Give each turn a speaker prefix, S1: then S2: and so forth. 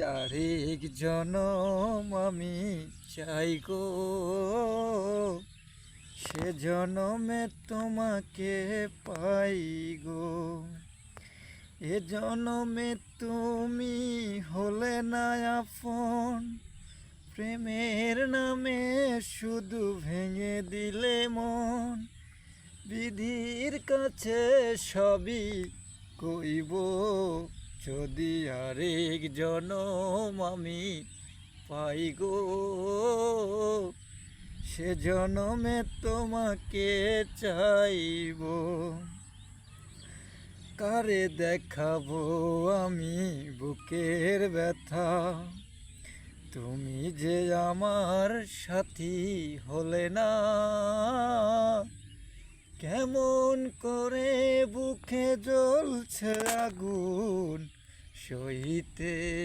S1: আরেক জনম আমি চাই গো, সে জনমে তোমাকে পাই গো। এ জনমে তুমি হলে না আপন, প্রেমের নামে শুধু ভেঙে দিলে মন। বিধির কাছে সবই কইব, যদি আরেক জনম আমি পাই গো, সে জনমে তোমাকে চাইব। কারে দেখাবো আমি বুকের ব্যথা, তুমি যে আমার সাথী হলে না। কেমন করে বুকে জ্বলছে আগুন সইতে